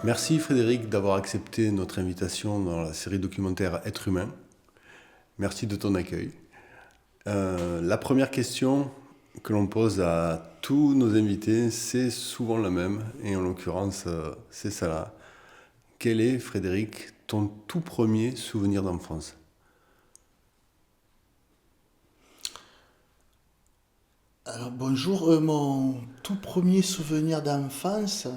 Merci Frédéric d'avoir accepté notre invitation dans la série documentaire Être humain. Merci de ton accueil. La première question que l'on pose à tous nos invités, c'est souvent la même, et en l'occurrence, c'est celle-là. Quel est, Frédéric, ton tout premier souvenir d'enfance? Alors bonjour, mon tout premier souvenir d'enfance,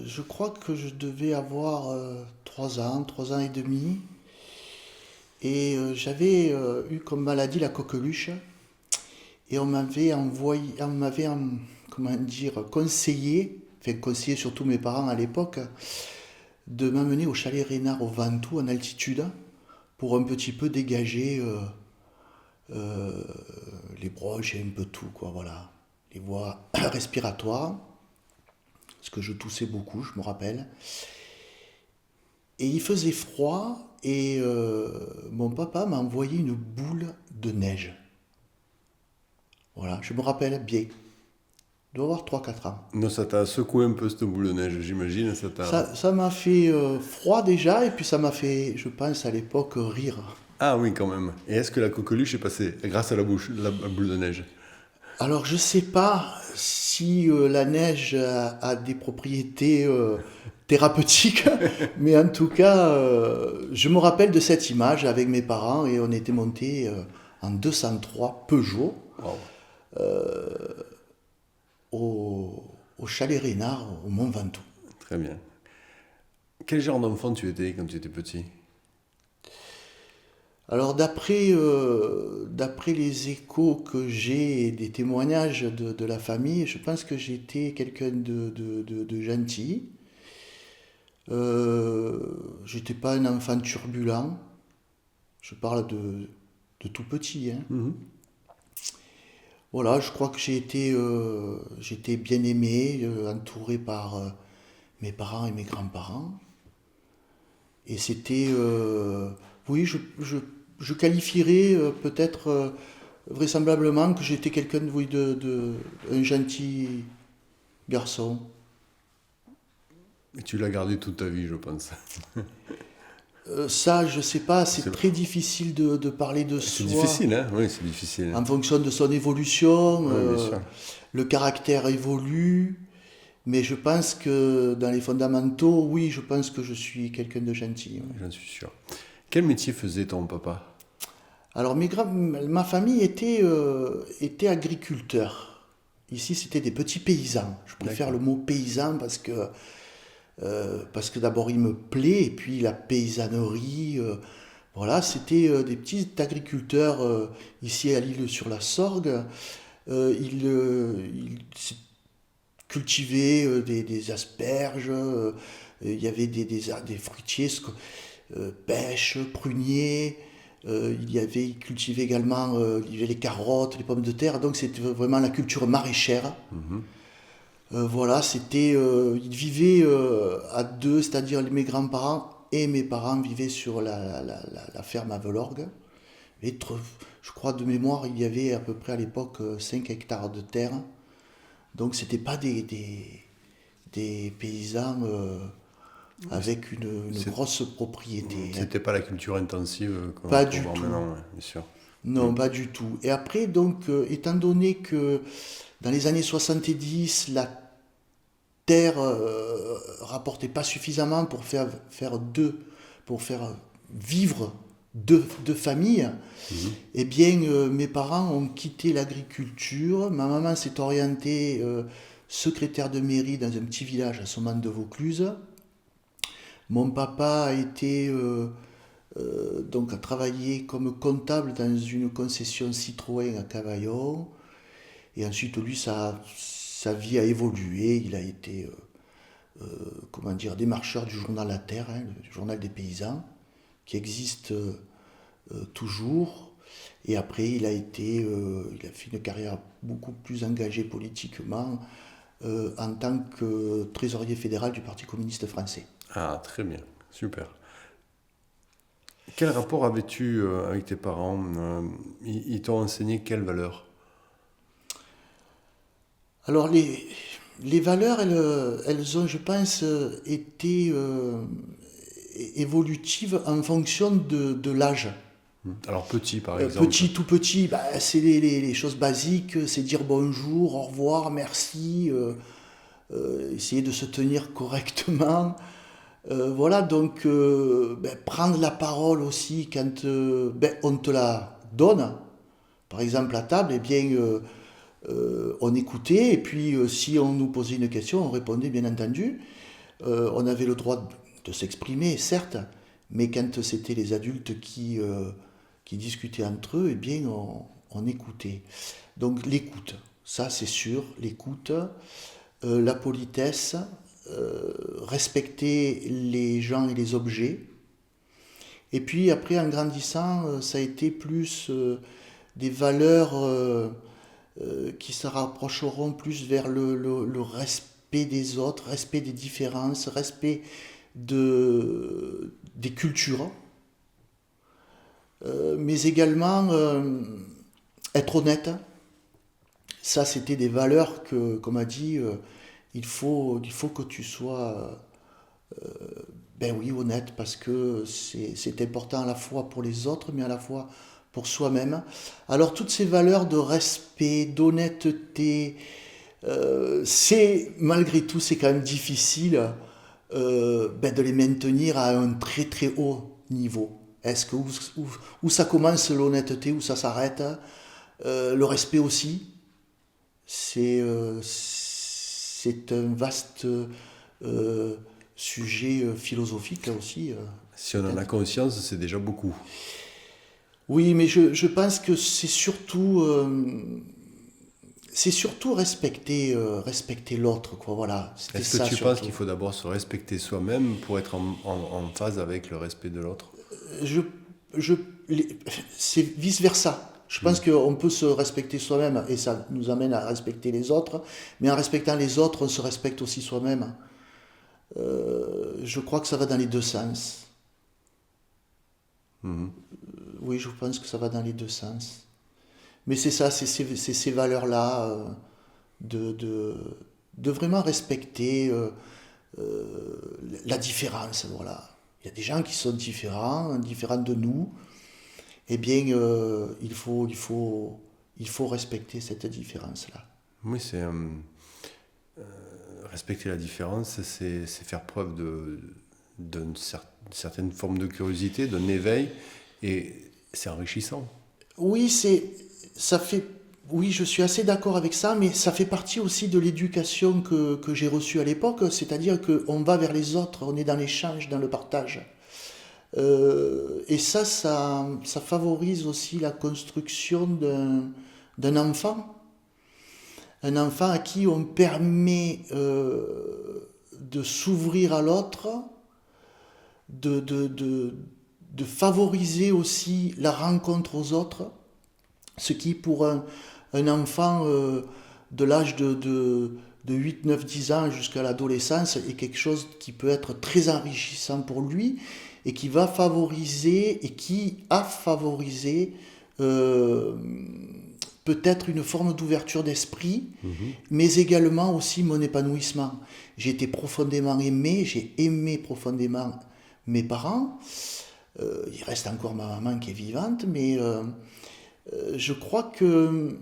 je crois que je devais avoir 3 ans et demi, et j'avais eu comme maladie la coqueluche, et comment dire, conseillé surtout mes parents à l'époque, de m'amener au chalet Reynard au Ventoux en altitude pour un petit peu dégager euh, les broches et un peu tout, quoi, voilà, les voies respiratoires. Parce que je toussais beaucoup, je me rappelle. Et il faisait froid et mon papa m'a envoyé une boule de neige. Voilà, je me rappelle bien. Je dois avoir 3 4 ans. Non, ça t'a secoué un peu cette boule de neige, j'imagine, ça t'a... Ça m'a fait froid déjà et puis ça m'a fait, je pense à l'époque, rire. Ah oui, quand même. Et est-ce que la coqueluche est passée grâce à la boule de neige? Alors je sais pas si la neige a des propriétés thérapeutiques, mais en tout cas, je me rappelle de cette image avec mes parents et on était montés en 203 Peugeot Wow, au chalet Reynard au Mont Ventoux. très bien. Quel genre d'enfant tu étais quand tu étais petit? Alors d'après les échos que j'ai et des témoignages de la famille, je pense que j'étais quelqu'un de gentil. Euh, J'étais pas un enfant turbulent. Je parle de tout petit, hein. Mhm. Voilà, je crois que j'étais bien aimé, entouré par mes parents et mes grands-parents. Et c'était, oui, je qualifierais peut-être vraisemblablement que j'étais quelqu'un oui, un gentil garçon. Et tu l'as gardé toute ta vie, je pense. Ça, je sais pas, c'est C'est très difficile de parler de c'est soi difficile, hein? Oui, c'est difficile. en fonction de son évolution. Oui, bien sûr, Le caractère évolue, mais je pense que dans les fondamentaux, oui, je pense que je suis quelqu'un de gentil. Ouais. j'en suis sûr. Quel métier faisait ton papa? Alors, ma famille était agriculteur. Ici, c'était des petits paysans. Je préfère D'accord. le mot paysan parce que d'abord, il me plaît, et puis la paysannerie, voilà, c'était des petits agriculteurs ici à l'île sur la Sorgue. Ils cultivaient des asperges, il y avait des fruitiers, pêche, prunier. Ils cultivaient également il y avait les carottes, les pommes de terre. Donc c'était vraiment la culture maraîchère. Mhm. Voilà, ils vivaient à deux, c'est-à-dire mes grands-parents et mes parents vivaient sur la ferme à Velorgue. Et je crois de mémoire, il y avait à peu près à l'époque 5 hectares de terre. Donc c'était pas des paysans avec une C'est- grosse propriété, hein. C'était pas la culture intensive qu'on Pas peut du voir tout. maintenant, ouais, bien sûr. Mm. Non, pas du tout. Et après, donc, étant donné que dans les années 70, la terre rapportait pas suffisamment pour faire vivre deux familles, Mhm. eh bien, mes parents ont quitté l'agriculture. Ma maman s'est orientée secrétaire de mairie dans un petit village à Somman de Vaucluse. Mon papa a travaillé comme comptable dans une concession Citroën à Cavaillon. Et ensuite, lui, sa vie a évolué. Il a été, comment dire, démarcheur du journal La Terre, hein, le journal des paysans, qui existe toujours. Et après, il a fait une carrière beaucoup plus engagée politiquement en tant que trésorier fédéral du Parti communiste français. Ah, très bien, super. Quel rapport avais-tu avec tes parents? Ils t'ont enseigné quelles valeurs? Alors, Les valeurs, elles ont, je pense, été évolutives en fonction de l'âge. Alors petit, par exemple. Petit, tout petit, bah, c'est les choses basiques, c'est dire bonjour, au revoir, merci, essayer de se tenir correctement. Voilà, donc ben, prendre la parole aussi quand ben, on te la donne. Par exemple, à table, eh bien, on écoutait, et puis si on nous posait une question, on répondait bien entendu. On avait le droit de s'exprimer, certes, mais quand c'était les adultes qui discutaient entre eux, eh bien, on écoutait. Donc l'écoute, ça c'est sûr, l'écoute, la politesse, respecter les gens et les objets. Et puis après, en grandissant, ça a été plus des valeurs qui se rapprocheront plus vers le respect des autres, respect des différences, respect des cultures, mais également être honnête. Ça, c'était des valeurs que, comme a dit, il faut que tu sois, ben oui, honnête, parce que c'est important à la fois pour les autres, mais à la fois pour soi-même. Alors, toutes ces valeurs de respect, d'honnêteté, malgré tout, c'est quand même difficile ben, de les maintenir à un très très haut niveau. Est-ce que où ça commence l'honnêteté, où ça s'arrête, le respect aussi, c'est un vaste sujet philosophique là aussi. Si on en a conscience, c'est déjà beaucoup. Oui, mais je pense que c'est surtout respecter, respecter l'autre, quoi. Voilà, c'était Est-ce que ça tu penses surtout. qu'il faut d'abord se respecter soi-même pour être en phase avec le respect de l'autre? Je, je, c'est vice-versa. Je pense qu'on peut se respecter soi-même et ça nous amène à respecter les autres, mais en respectant les autres, on se respecte aussi soi-même. Je crois que ça va dans les deux sens. Mhm. Oui, je pense que ça va dans les deux sens. Mais c'est ça, c'est ces valeurs-là de, de, de vraiment respecter la différence. Voilà. Il y a des gens qui sont différents, différents de nous. Eh bien, il faut respecter cette différence-là. Oui, respecter la différence, c'est faire preuve d'une certaine forme de curiosité, d'un éveil, et c'est enrichissant. Oui, ça fait, oui, je suis assez d'accord avec ça, mais ça fait partie aussi de l'éducation que j'ai reçue à l'époque, c'est-à-dire qu'on va vers les autres, on est dans l'échange, dans le partage. Et ça favorise aussi la construction d'un enfant, un enfant à qui on permet de s'ouvrir à l'autre, de, de, de, de favoriser aussi la rencontre aux autres, ce qui pour un enfant de l'âge de 8, 9, 10 ans jusqu'à l'adolescence est quelque chose qui peut être très enrichissant pour lui et qui va favoriser et qui a favorisé euh, peut-être une forme d'ouverture d'esprit, Mhm. mais également aussi mon épanouissement. J'ai été profondément aimé, j'ai aimé profondément mes parents. Il reste encore ma maman qui est vivante, mais je crois que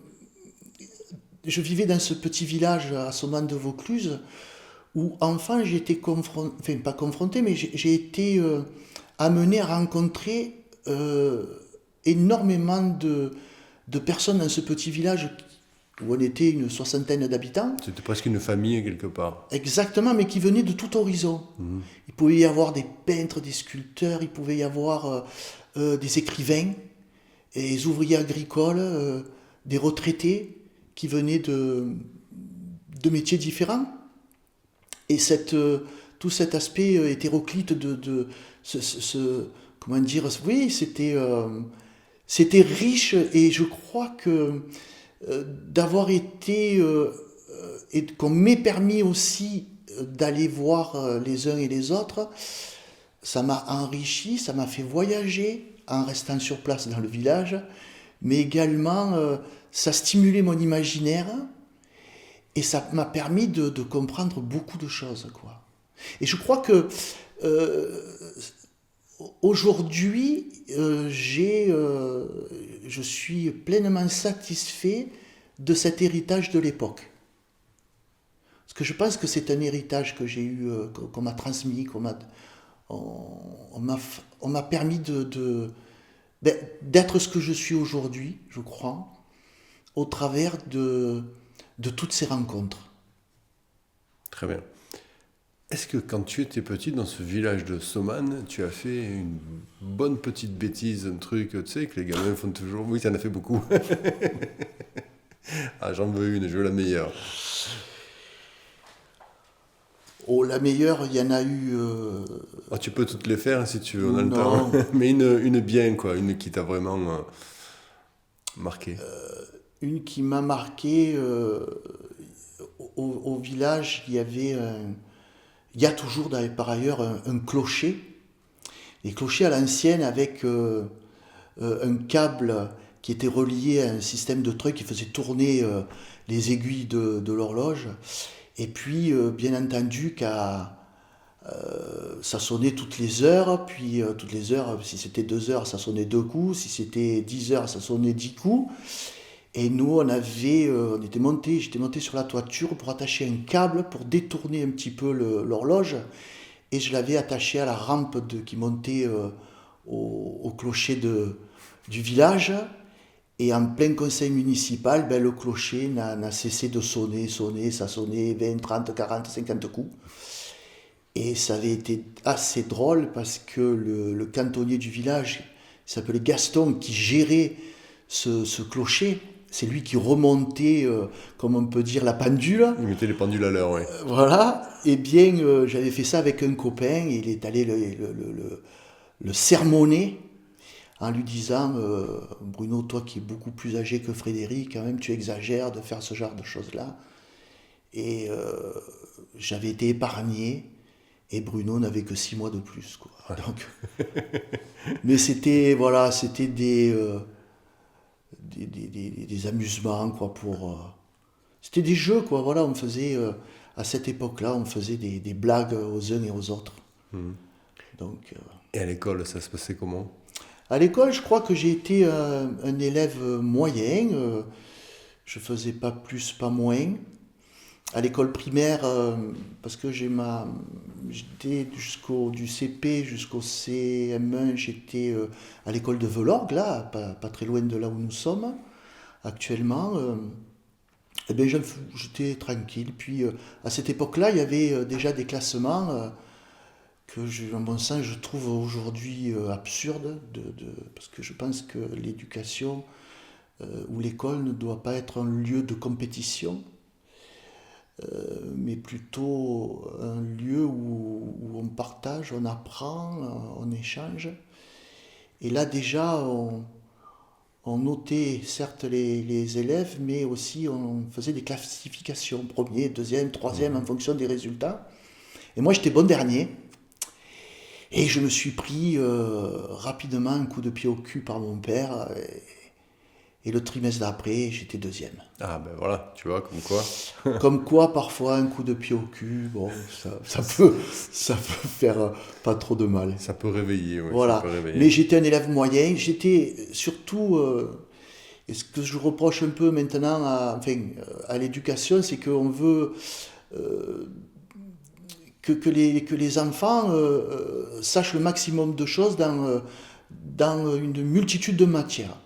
je vivais dans ce petit village à Saumon de Vaucluse où enfant j'ai été confronté, enfin pas confronté, mais j'ai été amené à rencontrer énormément de personnes dans ce petit village où on était une soixantaine d'habitants. C'était presque une famille quelque part. Exactement, mais qui venaient de tout horizon. Mhm. Il pouvait y avoir des peintres, des sculpteurs, il pouvait y avoir des écrivains, et des ouvriers agricoles, des retraités qui venaient de métiers différents. Et tout cet aspect hétéroclite comment dire, oui, c'était riche et je crois que d'avoir été et qu'on m'ait permis aussi d'aller voir les uns et les autres, ça m'a enrichi, ça m'a fait voyager en restant sur place dans le village, mais également ça stimulait mon imaginaire Et ça m'a permis de comprendre beaucoup de choses, quoi. Et je crois que aujourd'hui, je suis pleinement satisfait de cet héritage de l'époque. Parce que je pense que c'est un héritage que j'ai eu, qu'on m'a transmis, on m'a permis d'être ce que je suis aujourd'hui, je crois, au travers de toutes ces rencontres. Très bien. Est-ce que quand tu étais petit dans ce village de Soman, tu as fait une bonne petite bêtise, un truc, tu sais, que les gamins font toujours? Oui, tu en as fait beaucoup. Ah, j'en veux une, je veux la meilleure. Oh, la meilleure, il y en a eu... Ah, tu peux toutes les faire si tu veux, on a le non, temps. Mais une bien, quoi, une qui t'a vraiment marqué. une qui m'a marqué, au village, il y a toujours par ailleurs un clocher. Les clochers à l'ancienne avec un câble qui était relié à un système de trucs qui faisait tourner les aiguilles de l'horloge. Et puis, bien entendu, ça sonnait toutes les heures. Puis, toutes les heures, si c'était 2 heures, ça sonnait 2 coups. Si c'était 10 heures, ça sonnait 10 coups. Et nous, j'étais monté sur la toiture pour attacher un câble pour détourner un petit peu l'horloge. Et je l'avais attaché à la rampe qui montait au clocher du village. Et en plein conseil municipal, le clocher n'a cessé de sonner, ça sonnait 20, 30, 40, 50 coups. Et ça avait été assez drôle parce que le cantonnier du village, il s'appelait Gaston, qui gérait ce clocher. C'est lui qui remontait, comme on peut dire, la pendule. Il mettait les pendules à l'heure, oui. Voilà. Eh bien, j'avais fait ça avec un copain et il est allé le sermonner en lui disant Bruno, toi qui es beaucoup plus âgé que Frédéric, quand même, tu exagères de faire ce genre de choses-là. Et j'avais été épargné et Bruno n'avait que 6 mois de plus, quoi. Ouais. Donc, mais c'était des amusements, quoi, c'était des jeux, quoi, voilà, on faisait, à cette époque-là, on faisait des blagues aux uns et aux autres. Mhm. Donc, Et à l'école, ça se passait comment? à l'école, je crois que j'ai été un élève moyen, je faisais pas plus, pas moins. À l'école primaire, parce que j'étais du CP jusqu'au CM1, j'étais à l'école de Velorgue, là, pas très loin de là où nous sommes actuellement. Eh bien, j'étais tranquille. Puis, à cette époque-là, il y avait déjà des classements à mon sens, je trouve aujourd'hui absurdes, parce que je pense que l'éducation ou l'école ne doit pas être un lieu de compétition, mais plutôt un lieu où on partage, on apprend, on échange. Et là, déjà, on notait certes les élèves, mais aussi on faisait des classifications, premier, deuxième, troisième, en fonction des résultats. Et moi, j'étais bon dernier. Et je me suis pris rapidement un coup de pied au cul par mon père. Et le trimestre d'après, j'étais deuxième. Ah ben voilà, tu vois, comme quoi. Comme quoi, parfois, un coup de pied au cul, bon, ça peut faire pas trop de mal. Ça peut réveiller, oui. Voilà. Ça peut réveiller. Mais j'étais un élève moyen. J'étais surtout... et ce que je reproche un peu maintenant à l'éducation, c'est qu'on veut... que les enfants sachent le maximum de choses dans une multitude de matières.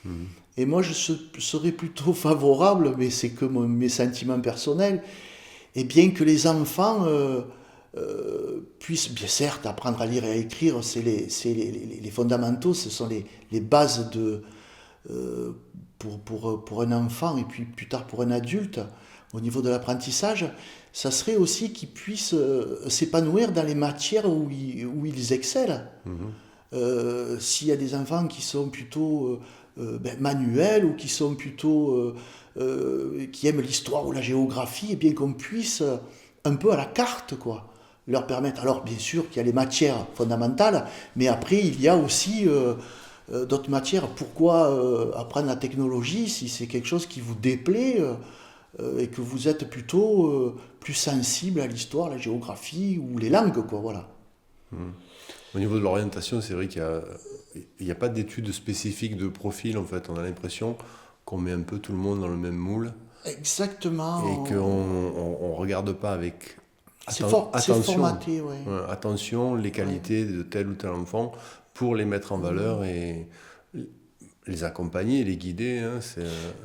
Mhm. Et moi, je serais plutôt favorable, mais c'est que mes sentiments personnels, et bien que les enfants puissent, bien certes, apprendre à lire et à écrire, c'est les fondamentaux, ce sont les bases pour un enfant et puis plus tard pour un adulte, au niveau de l'apprentissage. Ça serait aussi qu'ils puissent s'épanouir dans les matières où ils excellent. S'il y a des enfants qui sont plutôt manuels ou qui sont plutôt qui aiment l'histoire ou la géographie, et bien qu'on puisse un peu à la carte, quoi, leur permettre. Alors bien sûr qu'il y a les matières fondamentales, mais après il y a aussi d'autres matières. Pourquoi apprendre la technologie si c'est quelque chose qui vous déplaît et que vous êtes plutôt plus sensible à l'histoire, la géographie ou les langues, quoi, voilà. Au niveau de l'orientation, c'est vrai qu'il y a pas d'études spécifiques de profil, en fait. On a l'impression qu'on met un peu tout le monde dans le même moule et Exactement. qu'on ne regarde pas avec C'est attention, formaté, ouais. attention les Ouais. qualités de tel ou tel enfant pour les mettre en valeur et les accompagner, les guider. Hein,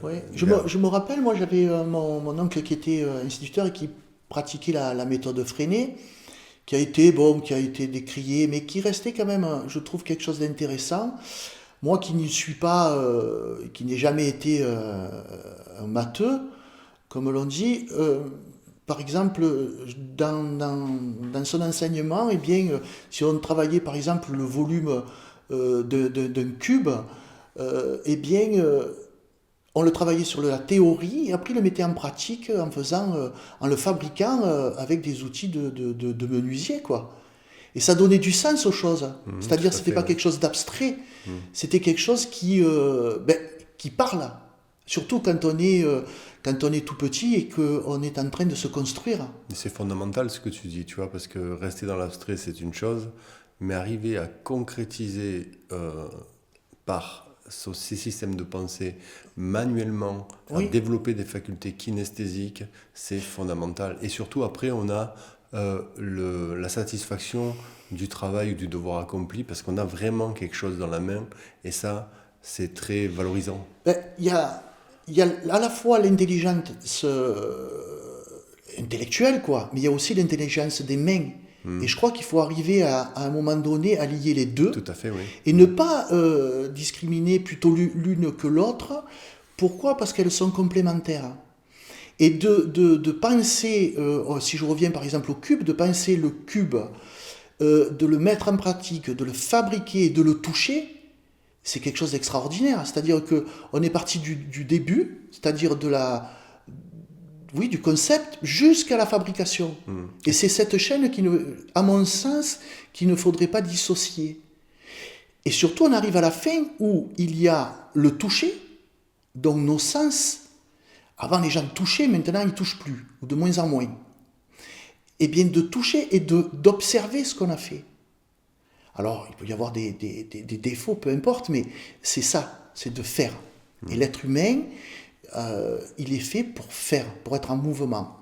Ouais. vers... Je me rappelle, moi j'avais mon oncle qui était instituteur et qui pratiquait la méthode Freinet, qui a été décriée, mais qui restait quand même, je trouve, quelque chose d'intéressant. Moi qui n'y suis pas, qui n'ai jamais été un matheux, comme l'on dit, par exemple, dans son enseignement, eh bien, si on travaillait par exemple le volume d'un cube, eh bien, on le travaillait sur la théorie et après le mettait en pratique en le fabriquant avec des outils de menuisier, quoi. Et ça donnait du sens aux choses. Tout C'est-à-dire, à c'était fait, pas ouais. quelque chose d'abstrait, Mhm. c'était quelque chose qui parle. Surtout quand on est tout petit et qu'on est en train de se construire. Et c'est fondamental ce que tu dis, tu vois, parce que rester dans l'abstrait, c'est une chose, mais arriver à concrétiser par ces systèmes de pensée manuellement, à Oui, développer des facultés kinesthésiques, c'est fondamental. Et surtout, après, on a la satisfaction du travail ou du devoir accompli, parce qu'on a vraiment quelque chose dans la main, et ça, c'est très valorisant. ben, il y a à la fois l'intelligence intellectuelle, quoi, mais il y a aussi l'intelligence des mains. Et je crois qu'il faut arriver à un moment donné à lier les Tout deux à fait, oui. et ne pas discriminer plutôt l'une que l'autre. Pourquoi? Parce qu'elles sont complémentaires. Et de penser, si je reviens par exemple au cube, de penser le cube, de le mettre en pratique, de le fabriquer, de le toucher, c'est quelque chose d'extraordinaire. C'est-à-dire que on est parti du début, c'est-à-dire oui, du concept jusqu'à la fabrication. Et c'est cette chaîne à mon sens, qu'il ne faudrait pas dissocier. Et surtout, on arrive à la fin où il y a le toucher, donc nos sens. Avant, les gens touchaient, maintenant, ils ne touchent plus, ou de moins en moins. Et bien, de toucher et d'observer ce qu'on a fait. Alors, il peut y avoir des défauts, peu importe, mais c'est ça, c'est de faire. Et l'être humain, il est fait pour faire, pour être en mouvement.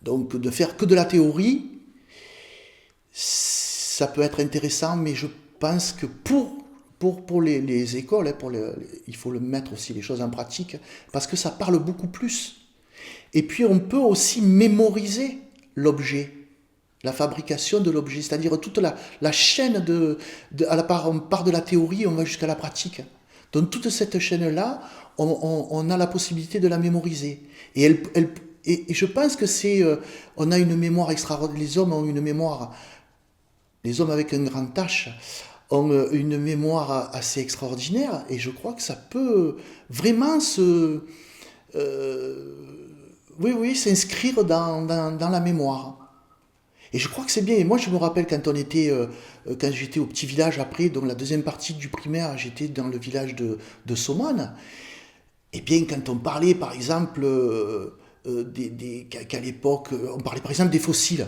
Donc, de faire que de la théorie, ça peut être intéressant, mais je pense que pour les écoles, il faut le mettre aussi les choses en pratique, parce que ça parle beaucoup plus. Et puis, on peut aussi mémoriser l'objet, la fabrication de l'objet, c'est-à-dire toute la chaîne on part de la théorie, on va jusqu'à la pratique. Donc toute cette chaîne-là, on a la possibilité de la mémoriser. Et je pense que on a une mémoire extraordinaire. Les hommes avec un grand H ont une mémoire assez extraordinaire, et je crois que ça peut vraiment oui, s'inscrire dans la mémoire. Et je crois que c'est bien. Et moi, je me rappelle quand j'étais au petit village après, donc la deuxième partie du primaire, j'étais dans le village de Saumane. Et bien, quand on parlait, par exemple, qu'à l'époque, on parlait par exemple des fossiles.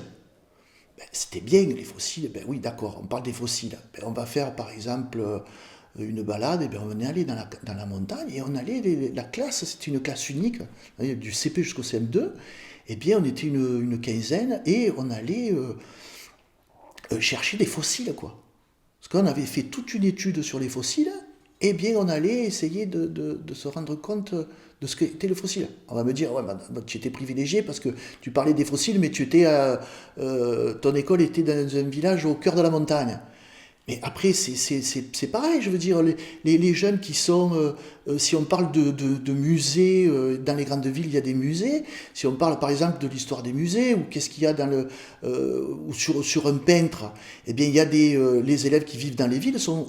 Ben, c'était bien, les fossiles. Ben oui, d'accord, on parle des fossiles. Ben, on va faire, par exemple, une balade. Et ben, on allait dans la montagne et on allait, la classe, c'était une classe unique, du CP jusqu'au CM2. Eh bien, on était une quinzaine et on allait chercher des fossiles, quoi. Parce qu'on avait fait toute une étude sur les fossiles, eh bien, on allait essayer de se rendre compte de ce qu'était le fossile. On va me dire, ouais, tu étais privilégié parce que tu parlais des fossiles, mais ton école était dans un village au cœur de la montagne. Mais après, c'est pareil, je veux dire, les jeunes qui sont, si on parle de musées, dans les grandes villes, il y a des musées, si on parle par exemple de l'histoire des musées, ou qu'est-ce qu'il y a ou sur un peintre, eh bien, il y a les élèves qui vivent dans les villes sont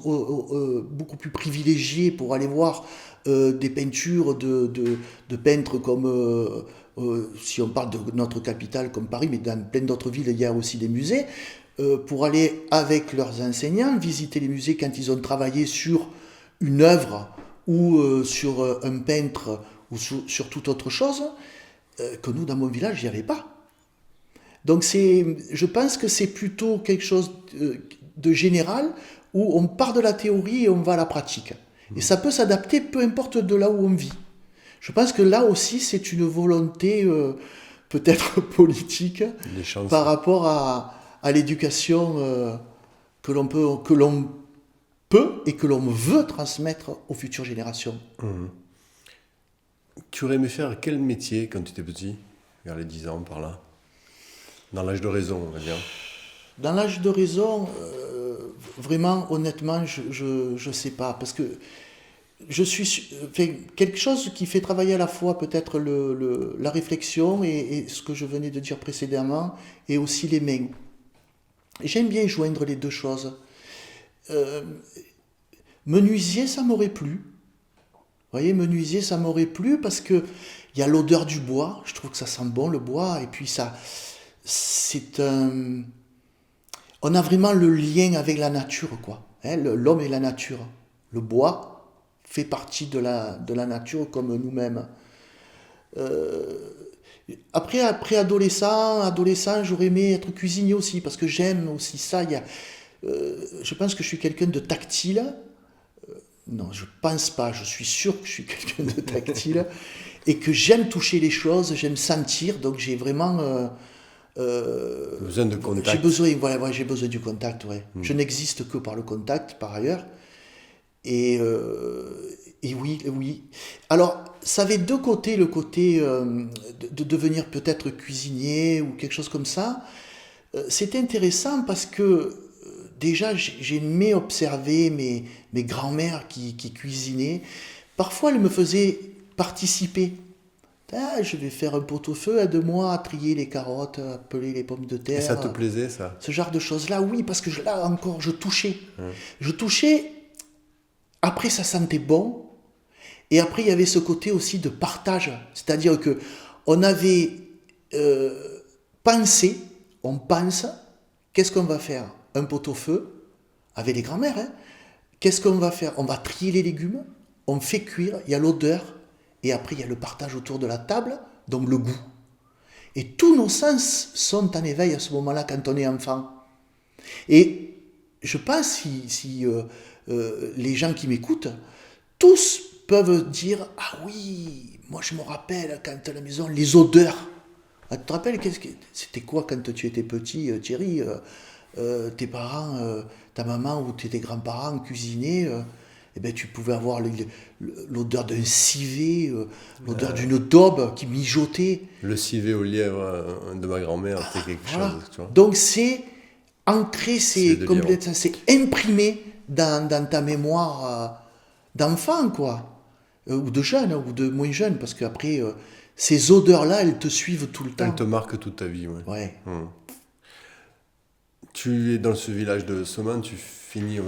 beaucoup plus privilégiés pour aller voir des peintures de peintres comme, si on parle de notre capitale comme Paris, mais dans plein d'autres villes, il y a aussi des musées, pour aller avec leurs enseignants visiter les musées quand ils ont travaillé sur une œuvre ou sur un peintre ou sur toute autre chose. que nous, dans mon village, il n'y avait pas. Donc je pense que c'est plutôt quelque chose de général où on part de la théorie et on va à la pratique. Et ça peut s'adapter peu importe de là où on vit. Je pense que là aussi, c'est une volonté peut-être politique par rapport à l'éducation que l'on peut et que l'on veut transmettre aux futures générations. Tu aurais aimé faire quel métier quand tu étais petit, vers les 10 ans, par là? Dans l'âge de raison, on va dire. Dans l'âge de raison, vraiment, honnêtement, je sais pas. Parce que je suis quelque chose qui fait travailler à la fois peut-être la réflexion et ce que je venais de dire précédemment, et aussi les mains. J'aime bien joindre les deux choses. Menuisier, ça m'aurait plu. Vous voyez, menuisier, ça m'aurait plu parce que il y a l'odeur du bois. Je trouve que ça sent bon, le bois. Et puis ça, on a vraiment le lien avec la nature, quoi. Hein, l'homme et la nature. Le bois fait partie de la nature comme nous-mêmes. Après adolescent, j'aurais aimé être cuisinier aussi, parce que j'aime aussi ça. Je pense que je suis quelqu'un de tactile. Non, je pense pas, je suis sûr que je suis quelqu'un de tactile, et que j'aime toucher les choses, j'aime sentir, donc j'ai vraiment... besoin de contact. J'ai besoin du contact, ouais. Je n'existe que par le contact, par ailleurs. Et oui. Alors, ça avait deux côtés, le côté de devenir peut-être cuisinier ou quelque chose comme ça. C'était intéressant parce que déjà, j'aimais observer mes grands-mères qui cuisinaient. Parfois, elles me faisaient participer. Ah, je vais faire un pot-au-feu, aide-moi à trier les carottes, à peler les pommes de terre. Et ça te plaisait, ça? Ce genre de choses-là, oui, parce que là encore, je touchais. Je touchais, après ça sentait bon, et après il y avait ce côté aussi de partage. C'est-à-dire que on avait pensé, on pense, qu'est-ce qu'on va faire? Un pot-au-feu, avec les grands-mères, hein. Qu'est-ce qu'on va faire? On va trier les légumes, on fait cuire, il y a l'odeur, et après il y a le partage autour de la table, donc le goût. Et tous nos sens sont en éveil à ce moment-là quand on est enfant. Et je pense si les gens qui m'écoutent, tous peuvent dire « Ah oui, moi je me rappelle quand à la maison, les odeurs. » Tu te rappelles, c'était quoi quand tu étais petit, Thierry? Tes parents, ta maman ou tes grands-parents cuisinaient, eh ben, tu pouvais avoir l'odeur d'un civet, l'odeur d'une daube qui mijotait. Le civet au lièvre de ma grand-mère, c'était quelque chose. Tu vois. Donc c'est ancré, c'est imprimé dans ta mémoire d'enfant, quoi. Ou de jeune, ou de moins jeune, parce qu'après, ces odeurs-là, elles te suivent tout le temps. Elles te marquent toute ta vie, ouais. Ouais. Tu es dans ce village de Somain, tu finis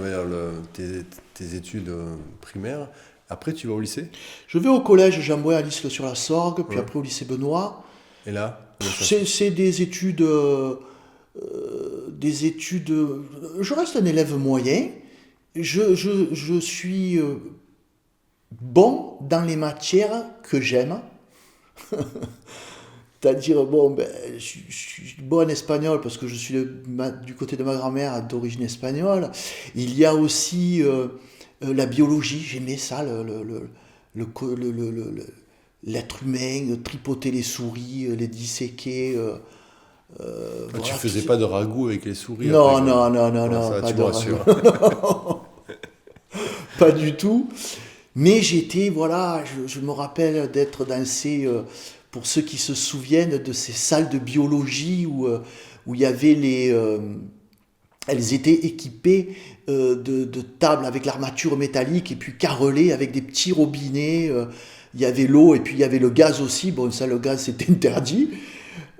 tes études primaires. Après, tu vas au lycée? Je vais au collège Jean-Bouin à l'Isle-sur-la-Sorgue, puis après au lycée Benoît. Et là c'est des études... Je reste un élève moyen. Je suis bon dans les matières que j'aime. C'est-à-dire, je suis bon en espagnol parce que je suis du côté de ma grand-mère d'origine espagnole. Il y a aussi la biologie, j'aimais ça, l'être humain, tripoter les souris, les disséquer. Tu faisais pas de ragoût avec les souris? Non, ça, tu me rassures. Pas du tout. Mais j'étais, voilà, je me rappelle d'être dans ces... pour ceux qui se souviennent de ces salles de biologie où il y avait elles étaient équipées de tables avec l'armature métallique et puis carrelées avec des petits robinets. Il y avait l'eau et puis il y avait le gaz aussi. Bon, ça, le gaz, c'était interdit.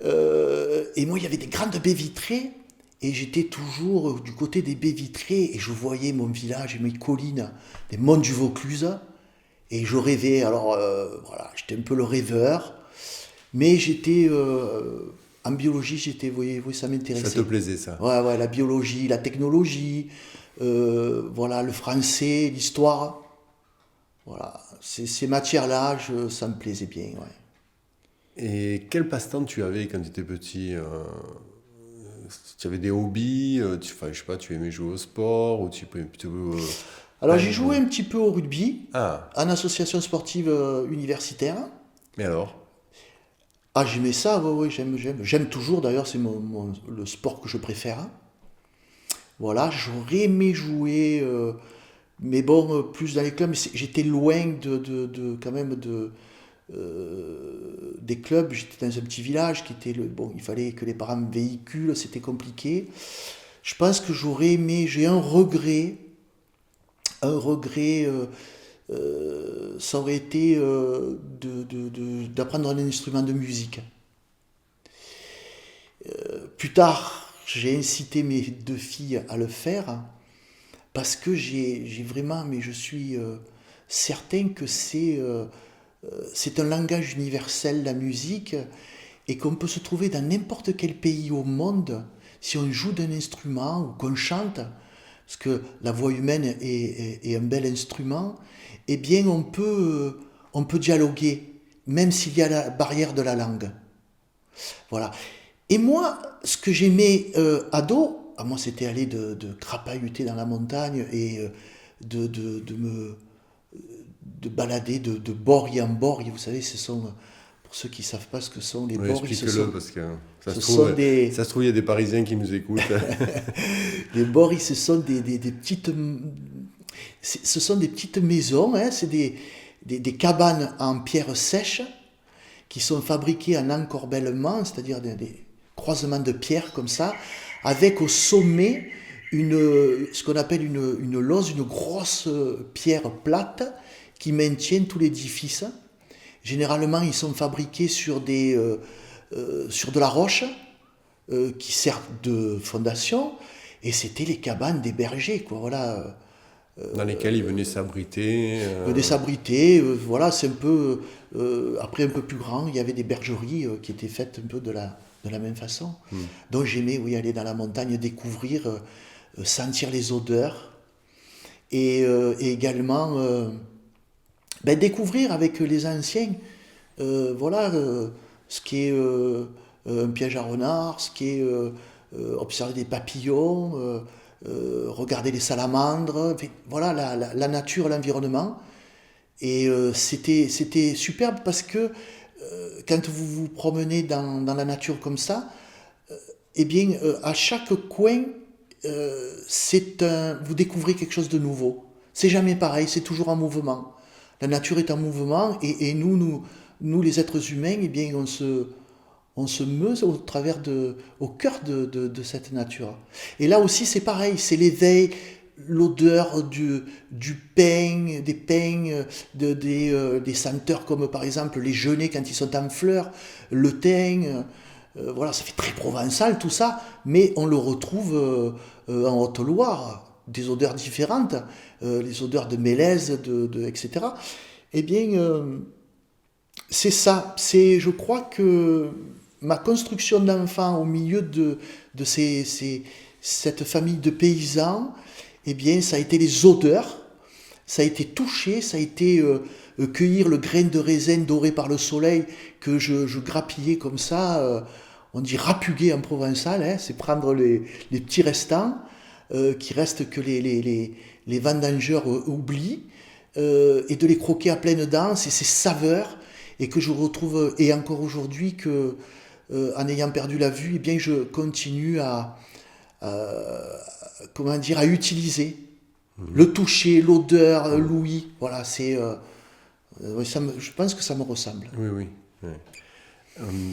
Et moi, il y avait des grandes baies vitrées. Et j'étais toujours du côté des baies vitrées et je voyais mon village et mes collines, les monts du Vaucluse. Et je rêvais. Alors, voilà, j'étais un peu le rêveur. Mais j'étais... en biologie, ça m'intéressait. Ça te plaisait, ça? Ouais, la biologie, la technologie, voilà, le français, l'histoire. Voilà, ces matières-là, ça me plaisait bien, ouais. Et quel passe-temps tu avais quand tu étais petit? Tu avais des hobbies, enfin, je sais pas, tu aimais jouer au sport ou tu pouvais plutôt Alors j'ai joué peindre? un petit peu au rugby, Ah, en association sportive universitaire. mais alors? Ah, j'aimais ça, ouais, ouais, j'aime toujours d'ailleurs, c'est le sport que je préfère. Voilà, j'aurais aimé jouer, mais bon, plus dans les clubs, mais j'étais loin quand même des clubs. J'étais dans un petit village qui était bon, il fallait que les parents me véhiculent, c'était compliqué. Je pense que j'aurais aimé, j'ai un regret, ça aurait été d'apprendre un instrument de musique. Plus tard, j'ai incité mes deux filles à le faire parce que j'ai vraiment, mais je suis certain que c'est un langage universel, la musique, et qu'on peut se trouver dans n'importe quel pays au monde si on joue d'un instrument ou qu'on chante, parce que la voix humaine est un bel instrument, eh bien on peut dialoguer, même s'il y a la barrière de la langue. Voilà. Et moi, ce que j'aimais ado, moi c'était aller de crapahuter dans la montagne et de balader de borgne en borgne. Vous savez, pour ceux qui ne savent pas ce que sont les Oui, borgnes, explique-le parce que ce sont ça se trouve, il y a des Parisiens qui nous écoutent. les borgnes, ce sont des petites, ce sont des petites maisons, hein, c'est des cabanes en pierre sèche qui sont fabriquées en encorbellement, c'est-à-dire des croisements de pierre comme ça, avec au sommet ce qu'on appelle une lose, une grosse pierre plate qui maintient tout l'édifice. Généralement, ils sont fabriqués sur de la roche qui servent de fondation, et c'était les cabanes des bergers, quoi. Voilà, Dans lesquels ils venaient s'abriter. des sabrités, voilà, c'est un peu. Après, un peu plus grand, il y avait des bergeries qui étaient faites un peu de la même façon. Hmm. Donc j'aimais, oui, aller dans la montagne, découvrir, sentir les odeurs, et également découvrir avec les anciens, voilà, ce qui est un piège à renard, ce qui est observer des papillons, regarder les salamandres, voilà, la nature, l'environnement. Et c'était superbe parce que quand vous vous promenez dans la nature comme ça, eh bien, à chaque coin, vous découvrez quelque chose de nouveau. C'est jamais pareil, c'est toujours en mouvement. La nature est en mouvement, et nous, les êtres humains, eh bien, on se meut au cœur de cette nature. Et là aussi, c'est pareil, c'est l'éveil, l'odeur du pain, des pains, des senteurs comme par exemple les genêts quand ils sont en fleurs, le thym. Voilà, ça fait très provençal tout ça, mais on le retrouve en Haute-Loire, des odeurs différentes, les odeurs de mélèze, etc. Eh bien, c'est ça. Je crois que ma construction d'enfant au milieu de cette famille de paysans, eh bien, ça a été les odeurs, ça a été toucher, ça a été cueillir le grain de raisin doré par le soleil que je grappillais comme ça. On dit rapuguer en provençal, hein, c'est prendre les petits restants qui restent que les vendangeurs oublient, et de les croquer à pleines dents, c'est ces saveurs, et que je retrouve, et encore aujourd'hui, en ayant perdu la vue, eh bien, je continue comment dire, à utiliser le toucher, l'odeur, l'ouïe. Voilà, je pense que ça me ressemble. Oui, oui. Ouais.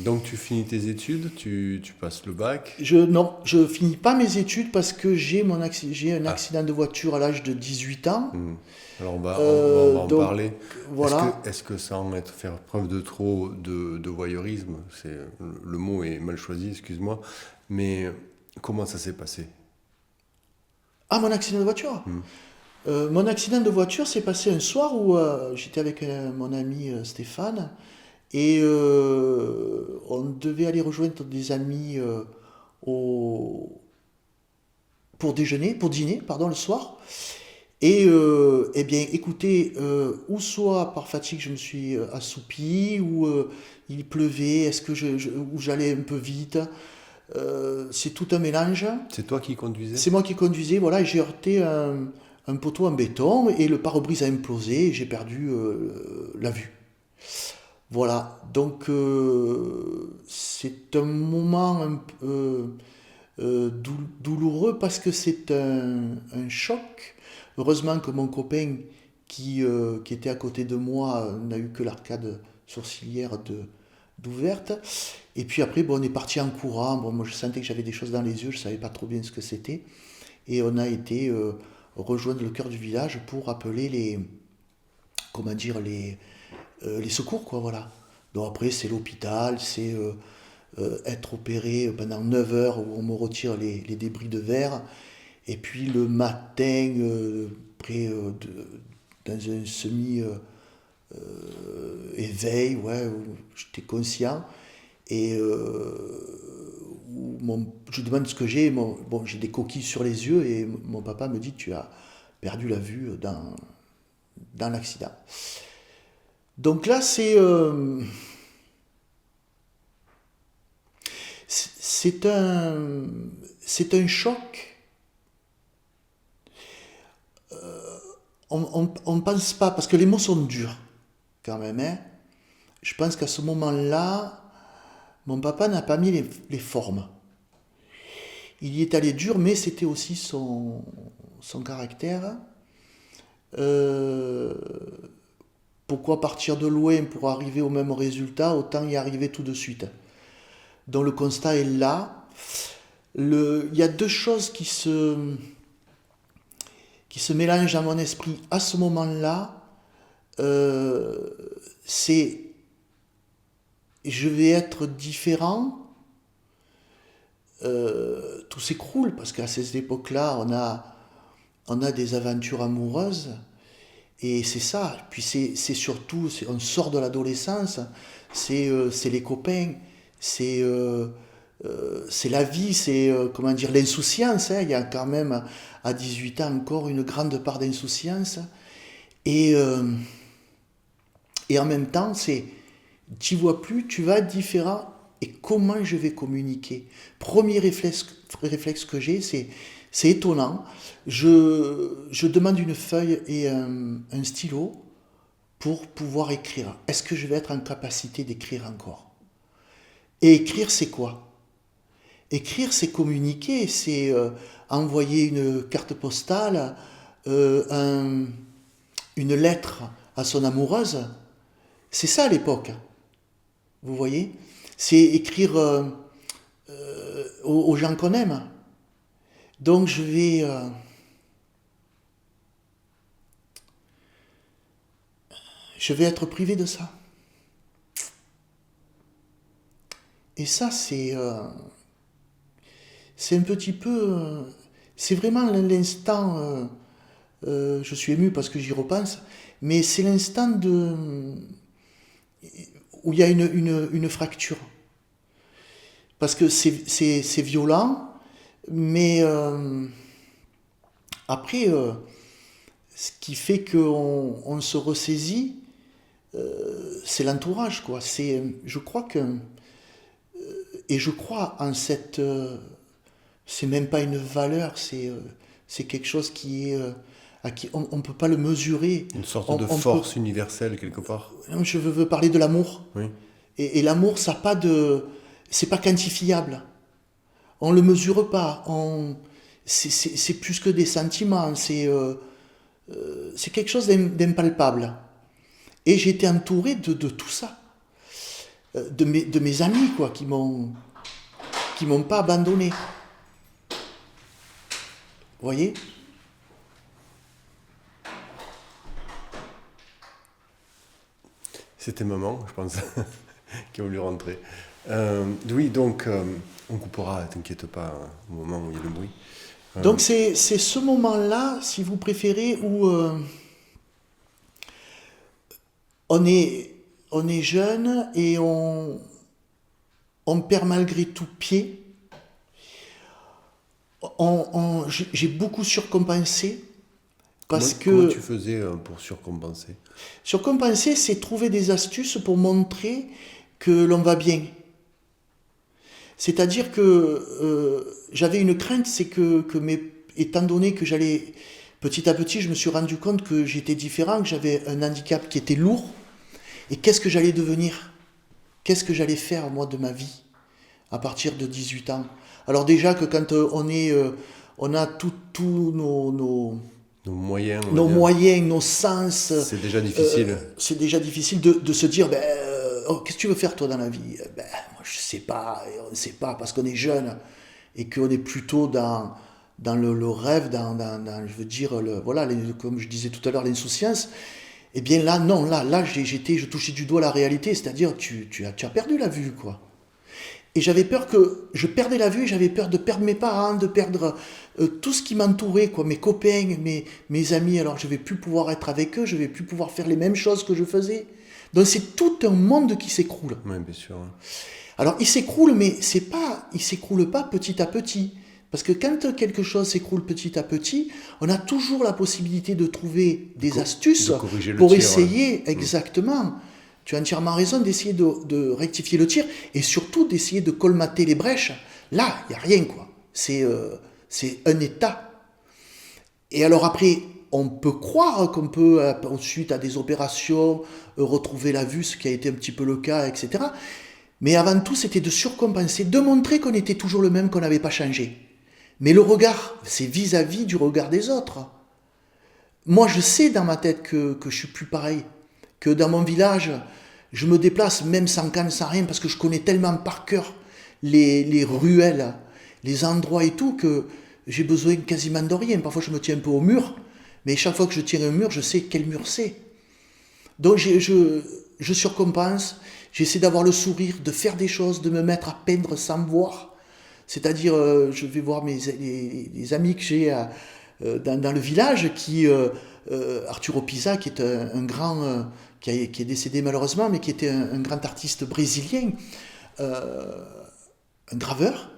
Donc tu finis tes études, tu passes le bac. Non, je finis pas mes études parce que j'ai un Ah, accident de voiture à l'âge de 18 ans. hmm. Alors on va en Donc, parler. voilà. Est-ce que sans être faire preuve de trop de voyeurisme, le mot est mal choisi, excuse-moi, mais comment ça s'est passé? Ah, mon accident de voiture. Hmm. Mon accident de voiture s'est passé un soir où j'étais avec mon ami Stéphane, et on devait aller rejoindre des amis au, pour dîner, pardon, le soir. Eh bien, écoutez, ou soit par fatigue je me suis assoupi, ou il pleuvait, ou j'allais un peu vite. C'est tout un mélange. C'est toi qui conduisais? C'est moi qui conduisais, voilà, et j'ai heurté un poteau en béton et le pare-brise a implosé et j'ai perdu la vue. Voilà, donc c'est un moment un peu douloureux parce que c'est un choc. Heureusement que mon copain qui était à côté de moi n'a eu que l'arcade sourcilière d'ouverte. Et puis après, bon, on est parti en courant. Bon, moi, je sentais que j'avais des choses dans les yeux, je savais pas trop bien ce que c'était. Et on a été rejoindre le cœur du village pour appeler comment dire, les secours, quoi, voilà. Donc après, c'est l'hôpital, c'est être opéré pendant 9 heures où on me retire les débris de verre. Et puis le matin, dans un semi-éveil, ouais, où j'étais conscient. Et je demande ce que j'ai. Bon, j'ai des coquilles sur les yeux et mon papa me dit tu as perdu la vue dans l'accident. Donc là, c'est un choc. On ne pense pas, parce que les mots sont durs quand même. Hein. Je pense qu'à ce moment-là, mon papa n'a pas mis les formes. Il y est allé dur, mais c'était aussi son caractère. Euh, Pourquoi partir de loin pour arriver au même résultat, autant y arriver tout de suite. Donc le constat est là. Il y a deux choses qui se mélangent à mon esprit à ce moment-là. C'est je vais être différent. Tout s'écroule parce qu'à cette époque-là, on a des aventures amoureuses. Et c'est ça. Puis c'est surtout, on sort de l'adolescence, c'est les copains, c'est la vie, c'est comment dire, l'insouciance. Hein. Il y a quand même à 18 ans encore une grande part d'insouciance. Et, euh, et en même temps, tu vois plus, tu vas être différent. Et comment je vais communiquer? Premier réflexe que j'ai, c'est étonnant. Je demande une feuille et un stylo pour pouvoir écrire. Est-ce que je vais être en capacité d'écrire encore? Et écrire, c'est quoi? Écrire, c'est communiquer, c'est envoyer une carte postale, une lettre à son amoureuse. C'est ça à l'époque, vous voyez? C'est écrire aux gens qu'on aime. Donc je vais être privé de ça. Et ça, c'est un petit peu... c'est vraiment l'instant... je suis ému parce que j'y repense, mais c'est l'instant où il y a une fracture. Parce que c'est violent, mais après, ce qui fait qu'on se ressaisit, c'est l'entourage, quoi. Je crois et je crois en cette... c'est même pas une valeur, c'est quelque chose qui est... à qui on ne peut pas le mesurer. Une sorte On, de on peut, force universelle quelque part. je veux parler de l'amour. Oui. Et l'amour, ça a pas de... c'est pas quantifiable. On le mesure pas. C'est plus que des sentiments. C'est quelque chose d'impalpable. Et j'ai été entouré de tout ça. De mes amis, quoi, qui m'ont pas abandonné. Vous voyez? C'était maman, je pense, qui a voulu rentrer. Oui, donc on coupera, t'inquiète pas, au moment où il y a le bruit. Donc c'est ce moment-là, si vous préférez, où on est, on est jeune et on perd malgré tout pied. J'ai beaucoup surcompensé Parce Comment que tu faisais pour surcompenser? surcompenser, c'est trouver des astuces pour montrer que l'on va bien. C'est-à-dire que j'avais une crainte, c'est étant donné que j'allais petit à petit, je me suis rendu compte que j'étais différent, que j'avais un handicap qui était lourd. Et qu'est-ce que j'allais devenir? Qu'est-ce que j'allais faire, moi, de ma vie à partir de 18 ans? Alors déjà que quand on a tous Nos moyens, on va nos dire. moyens, nos sens, C'est déjà difficile. c'est déjà difficile de se dire, ben, oh, qu'est-ce que tu veux faire toi dans la vie? Ben, moi je sais pas, et on ne sait pas parce qu'on est jeune et qu'on est plutôt dans le rêve, je veux dire, voilà, comme je disais tout à l'heure, l'insouciance. Eh bien là, non, là, je touchais du doigt la réalité, c'est-à-dire tu as perdu la vue, quoi. Et j'avais peur que je perdais la vue, j'avais peur de perdre mes parents, de perdre tout ce qui m'entourait, quoi, mes copains, mes amis. Alors je vais plus pouvoir être avec eux, je vais plus pouvoir faire les mêmes choses que je faisais. Donc c'est tout un monde qui s'écroule. Oui, bien sûr. Alors il s'écroule, mais il s'écroule pas petit à petit. Parce que quand quelque chose s'écroule petit à petit, on a toujours la possibilité de trouver des astuces de corriger le pour tir, essayer exactement. Tu as entièrement raison d'essayer de rectifier le tir et surtout d'essayer de colmater les brèches. Là, il n'y a rien, quoi. C'est un état. Et alors après, on peut croire qu'on peut, suite à des opérations, retrouver la vue, ce qui a été un petit peu le cas, etc. Mais avant tout, c'était de surcompenser, de montrer qu'on était toujours le même, qu'on n'avait pas changé. Mais le regard, c'est vis-à-vis du regard des autres. Moi, je sais dans ma tête que je suis plus pareil. Que dans mon village, je me déplace même sans canne, sans rien, parce que je connais tellement par cœur les ruelles, les endroits et tout, que j'ai besoin quasiment de rien. Parfois, je me tiens un peu au mur, mais chaque fois que je tiens un mur, je sais quel mur c'est. Donc, je surcompense, j'essaie d'avoir le sourire, de faire des choses, de me mettre à peindre sans me voir. C'est-à-dire, je vais voir les amis que j'ai dans le village, Arturo Pisa, qui est un grand, qui est décédé malheureusement, mais qui était un grand artiste brésilien, un graveur,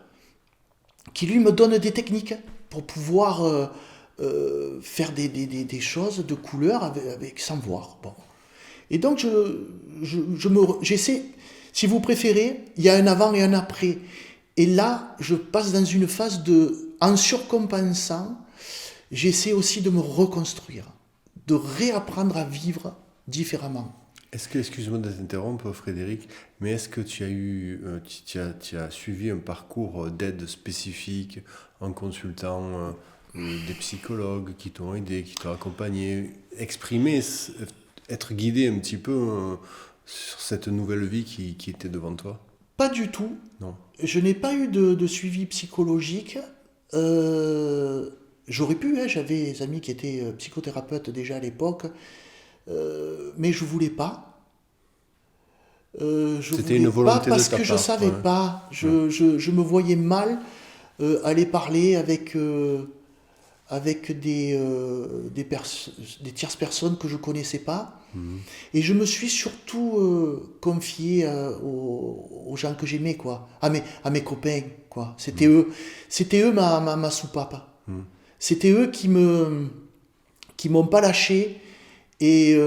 qui lui me donne des techniques pour pouvoir faire des choses de couleur sans voir. Bon. Et donc, j'essaie, si vous préférez, il y a un avant et un après. Et là, je passe dans une phase en surcompensant, j'essaie aussi de me reconstruire, de réapprendre à vivre différemment. Est-ce que, excuse-moi de t'interrompre, Frédéric, mais est-ce que tu as suivi un parcours d'aide spécifique en consultant des psychologues qui t'ont aidé, qui t'ont accompagné, exprimer, être guidé un petit peu sur cette nouvelle vie qui était devant toi? Pas du tout. Non. Je n'ai pas eu de suivi psychologique. J'aurais pu, hein, j'avais des amis qui étaient psychothérapeutes déjà à l'époque, mais je voulais pas. C'était une volonté parce de ta que je part, savais ouais. pas. Je me voyais mal aller parler avec des tierces personnes que je connaissais pas. Et je me suis surtout confié aux gens que j'aimais, quoi, à mes copains, quoi. C'était eux ma soupape. C'était eux qui m'ont pas lâché et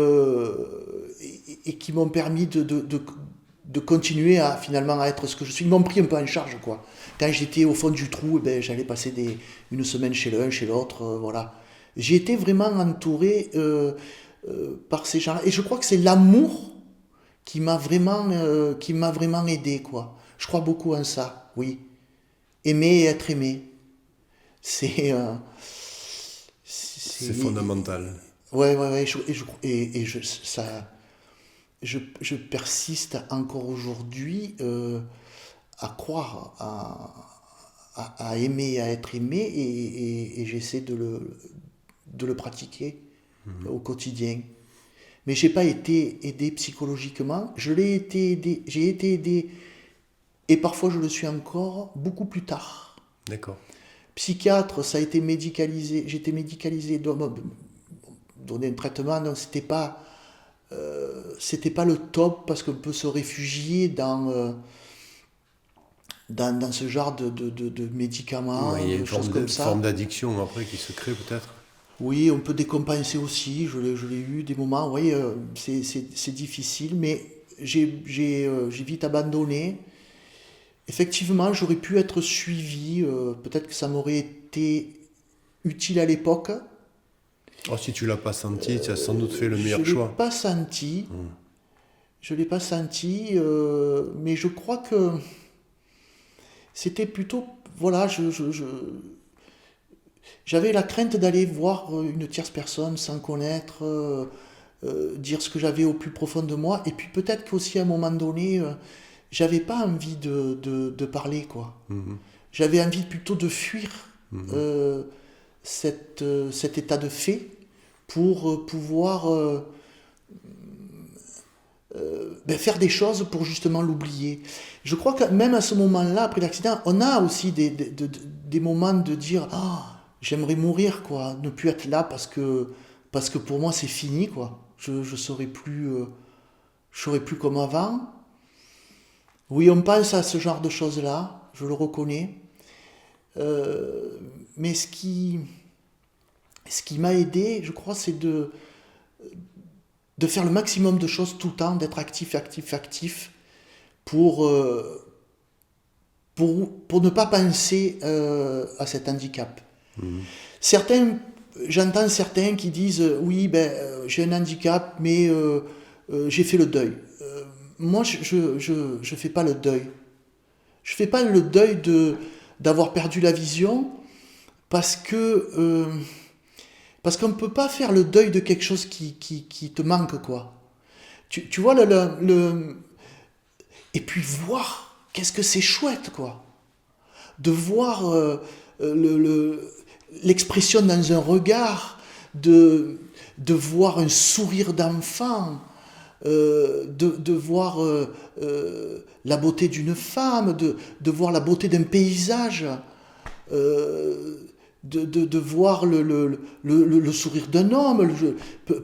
qui m'ont permis de continuer finalement à être ce que je suis. Ils m'ont pris un peu en charge, quoi. Quand j'étais au fond du trou, j'allais passer une semaine chez l'un, chez l'autre, voilà. J'ai été vraiment entouré par ces gens-là. Et je crois que c'est l'amour qui m'a vraiment aidé, quoi. Je crois beaucoup en ça, oui. Aimer et être aimé. C'est... C'est fondamental. Ouais. Je persiste encore aujourd'hui à croire, à aimer, à être aimé, et j'essaie de le pratiquer au quotidien. Mais j'ai pas été aidé psychologiquement. J'ai été aidé, et parfois je le suis encore, beaucoup plus tard. D'accord. Psychiatre, ça a été médicalisé. J'étais médicalisé, donné un traitement, donc c'était pas le top, parce qu'on peut se réfugier dans ce genre de médicaments, Ouais, il y a de une choses comme ça. forme d'addiction après qui se crée peut-être. Oui, on peut décompenser aussi, je l'ai eu des moments, oui, c'est difficile, mais j'ai vite abandonné. Effectivement, j'aurais pu être suivi, peut-être que ça m'aurait été utile à l'époque. Oh, si tu l'as pas senti, tu as sans doute fait le Je meilleur l'ai choix. pas senti, je l'ai pas senti, mais je crois que c'était plutôt, voilà, j'avais la crainte d'aller voir une tierce personne sans connaître, dire ce que j'avais au plus profond de moi, et puis peut-être qu'aussi à un moment donné, j'avais pas envie de parler, quoi. Mhm. J'avais envie plutôt de fuir Mhm. euh, cet état de fait pour pouvoir faire des choses pour justement l'oublier. Je crois que même à ce moment-là, après l'accident, on a aussi des moments de dire ah, j'aimerais mourir, quoi, ne plus être là parce que pour moi c'est fini, quoi. Je serai plus comme avant. Oui, on pense à ce genre de choses-là, je le reconnais. Euh, mais ce qui m'a aidé, je crois, c'est de faire le maximum de choses tout le temps, d'être actif, actif, actif, pour, pour ne pas penser à cet handicap. Mhm. Certains, j'entends certains qui disent oui, ben, j'ai un handicap, mais j'ai fait le deuil. Moi, je fais pas le deuil. Je fais pas le deuil d'avoir perdu la vision parce que parce qu'on ne peut pas faire le deuil de quelque chose qui te manque, quoi. Tu vois, et puis voir, qu'est-ce que c'est chouette, quoi. De voir l'expression dans un regard, de voir un sourire d'enfant, de voir la beauté d'une femme, de voir la beauté d'un paysage, euh, de voir le sourire d'un homme,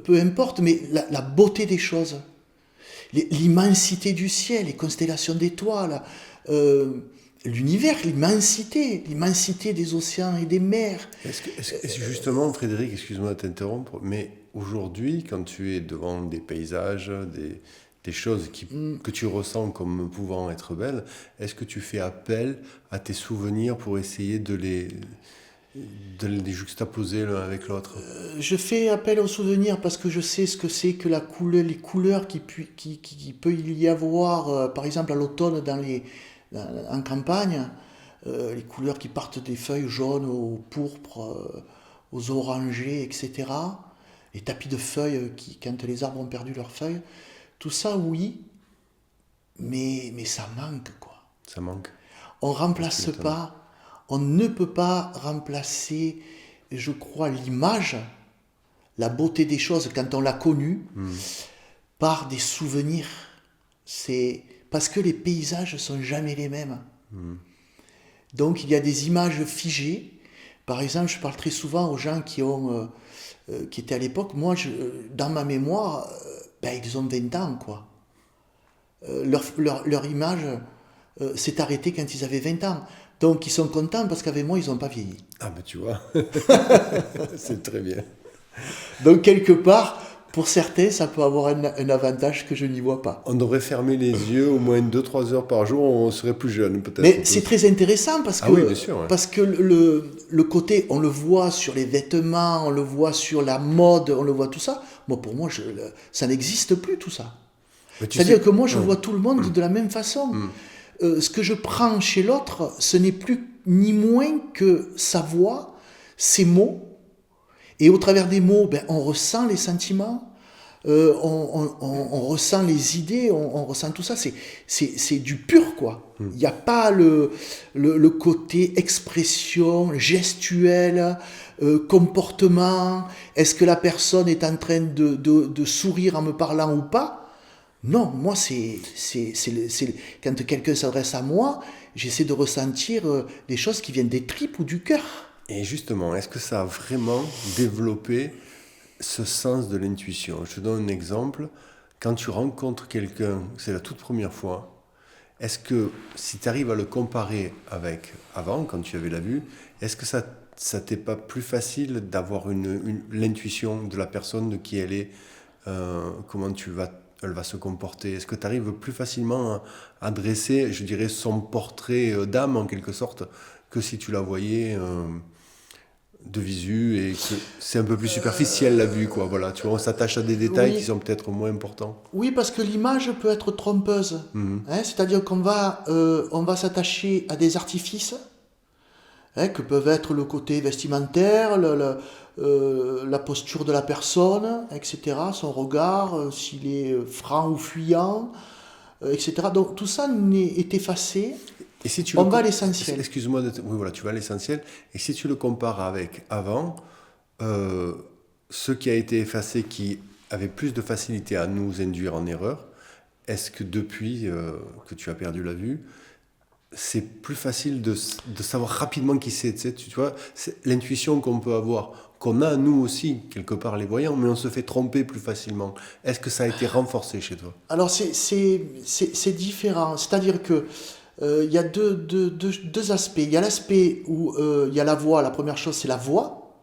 peu importe, mais la beauté des choses, l'immensité du ciel, les constellations d'étoiles, euh, l'univers, l'immensité des océans et des mers. Est-ce que justement, Frédéric, excuse-moi de t'interrompre, mais aujourd'hui, quand tu es devant des paysages, des choses que tu ressens comme pouvant être belles, est-ce que tu fais appel à tes souvenirs pour essayer de les juxtaposer l'un avec l'autre? Je fais appel aux souvenirs parce que je sais ce que c'est que les couleurs qui peut y avoir, par exemple à l'automne en campagne, les couleurs qui partent des feuilles jaunes au pourpre, aux orangés, etc. Les tapis de feuilles quand les arbres ont perdu leurs feuilles, tout ça oui, mais ça manque, quoi. Ça manque. On Tu remplace m'étonnes. pas, on ne peut pas remplacer, je crois, l'image, la beauté des choses quand on l'a connue, Hmm. par des souvenirs. C'est parce que les paysages sont jamais les mêmes. Hmm. Donc il y a des images figées. Par exemple, je parle très souvent aux gens qui étaient à l'époque. Moi, dans ma mémoire, ben, ils ont 20 ans, quoi. Leur image s'est arrêtée quand ils avaient 20 ans. Donc ils sont contents parce qu'avec moi, ils n'ont pas vieilli. Ah ben tu vois, c'est très bien. Donc quelque part, pour certains, ça peut avoir un avantage que je n'y vois pas. On devrait fermer les yeux au moins 2 3 heures par jour, on serait plus jeune peut-être Mais c'est tous. très intéressant Ah oui, bien sûr, ouais. parce que le côté, on le voit sur les vêtements, on le voit sur la mode, on le voit tout ça. Moi, pour moi, ça n'existe plus tout ça. Mais tu C'est-à-dire sais, que moi, je ouais. vois tout le monde de la même façon. Hmm. Ce que je prends chez l'autre, ce n'est plus ni moins que sa voix, ses mots. Et au travers des mots, ben, on ressent les sentiments, on ressent les idées, on ressent tout ça. C'est du pur, quoi. Il n'y a pas le côté expression, gestuelle, comportement. Est-ce que la personne est en train de sourire en me parlant ou pas? Non, moi, quand quelqu'un s'adresse à moi, j'essaie de ressentir des choses qui viennent des tripes ou du cœur. Et justement, est-ce que ça a vraiment développé ce sens de l'intuition? Je te donne un exemple. Quand tu rencontres quelqu'un, c'est la toute première fois, est-ce que si tu arrives à le comparer avec avant, quand tu avais la vue, est-ce que ça t'est pas plus facile d'avoir l'intuition de la personne, de qui elle est, comment elle va se comporter? Est-ce que tu arrives plus facilement à dresser, je dirais, son portrait d'âme en quelque sorte, que si tu la voyais de visu et que c'est un peu plus superficiel la vue, quoi. Voilà, tu vois, on s'attache à des détails qui Oui, sont peut-être moins importants. oui, parce que l'image peut être trompeuse. Mhm. Hein, c'est-à-dire on va s'attacher à des artifices, hein, que peuvent être le côté vestimentaire, la posture de la personne, etc., son regard, s'il est franc ou fuyant, etc. Donc tout ça est effacé, Et si tu le... on va à l'essentiel. Excuse-moi Oui, voilà, tu vas à l'essentiel. Et si tu le compares avec avant, euh, ce qui a été effacé, qui avait plus de facilité à nous induire en erreur, est-ce que depuis que tu as perdu la vue, c'est plus facile de savoir rapidement qui c'est, tu vois, c'est l'intuition qu'on peut avoir, qu'on a nous aussi, quelque part les voyants, mais on se fait tromper plus facilement. Est-ce que ça a été renforcé chez toi? Alors c'est différent, c'est-à-dire que il y a deux aspects. Il y a l'aspect où il y a la voix, la première chose c'est la voix,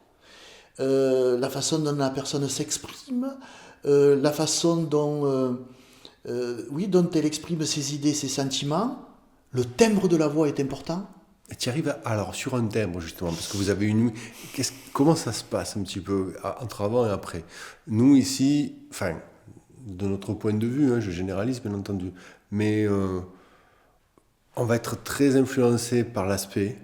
la façon dont la personne s'exprime, la façon oui, dont elle exprime ses idées, ses sentiments. Le timbre de la voix est important. Et tu arrives alors sur un timbre justement, parce que vous avez une... Comment ça se passe un petit peu entre avant et après? Nous ici, enfin, de notre point de vue, hein, je généralise bien entendu, mais on va être très influencé par l'aspect.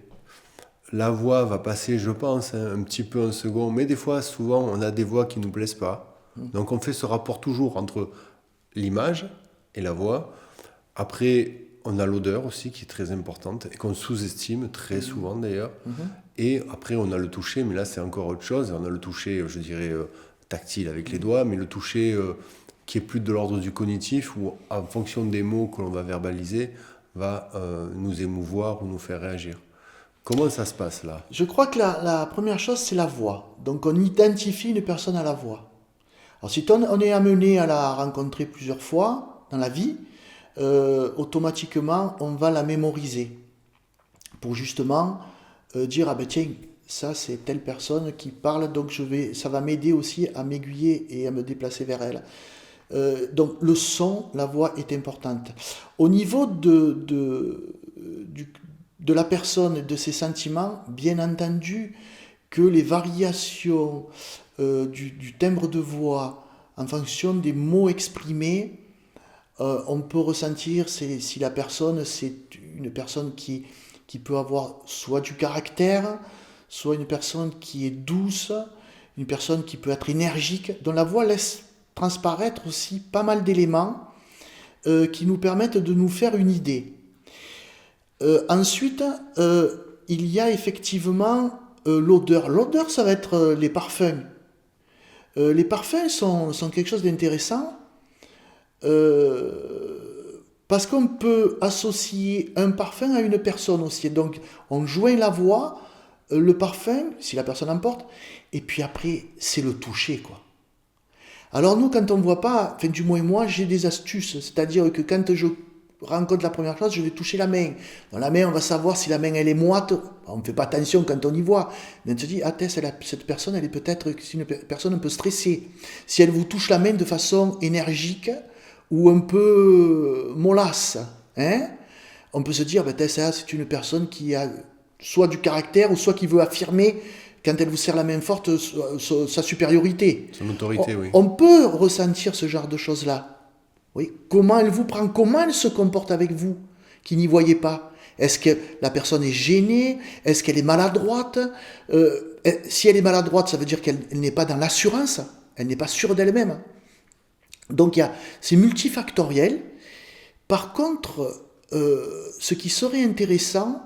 La voix va passer, je pense, hein, un petit peu en second, mais des fois, souvent, on a des voix qui ne nous plaisent pas. Donc on fait ce rapport toujours entre l'image et la voix. Après, on a l'odeur aussi qui est très importante et qu'on sous-estime très souvent d'ailleurs. Et après, on a le toucher, mais là, c'est encore autre chose. On a le toucher, je dirais, tactile avec les doigts, mais le toucher qui est plus de l'ordre du cognitif, où en fonction des mots que l'on va verbaliser, va nous émouvoir ou nous faire réagir. Comment ça se passe là? Je crois que la première chose c'est la voix. Donc on identifie une personne à la voix. Alors si on est amené à la rencontrer plusieurs fois dans la vie, automatiquement on va la mémoriser pour justement dire ah ben tiens ça c'est telle personne qui parle donc ça va m'aider aussi à m'aiguiller et à me déplacer vers elle. Donc le son, la voix est importante. Au niveau de la personne et de ses sentiments, bien entendu que les variations du timbre de voix en fonction des mots exprimés, on peut ressentir si la personne c'est une personne qui peut avoir soit du caractère, soit une personne qui est douce, une personne qui peut être énergique, dont la voix laisse transparaître aussi pas mal d'éléments qui nous permettent de nous faire une idée. Ensuite, il y a effectivement l'odeur. L'odeur, ça va être les parfums. Les parfums sont quelque chose d'intéressant parce qu'on peut associer un parfum à une personne aussi. Donc, on joint la voix, le parfum, si la personne en porte, et puis après, c'est le toucher, quoi. Alors nous, quand on ne voit pas, enfin du moins moi, j'ai des astuces. C'est-à-dire que quand je rencontre la première chose, je vais toucher la main. Dans la main, on va savoir si la main, elle est moite. On ne fait pas attention quand on y voit. Mais on se dit, ah, cette personne, elle est peut-être une personne un peu stressée. Si elle vous touche la main de façon énergique ou un peu mollasse, hein, on peut se dire, ça, c'est une personne qui a soit du caractère ou soit qui veut affirmer quand elle vous serre la main forte, sa supériorité. Son autorité, oui. On peut ressentir ce genre de choses-là. Oui. Comment elle vous prend, comment elle se comporte avec vous, qui n'y voyez pas. Est-ce que la personne est gênée? Est-ce qu'elle est maladroite? Si elle est maladroite, ça veut dire qu'elle n'est pas dans l'assurance, elle n'est pas sûre d'elle-même. Donc c'est multifactoriel. Par contre, ce qui serait intéressant,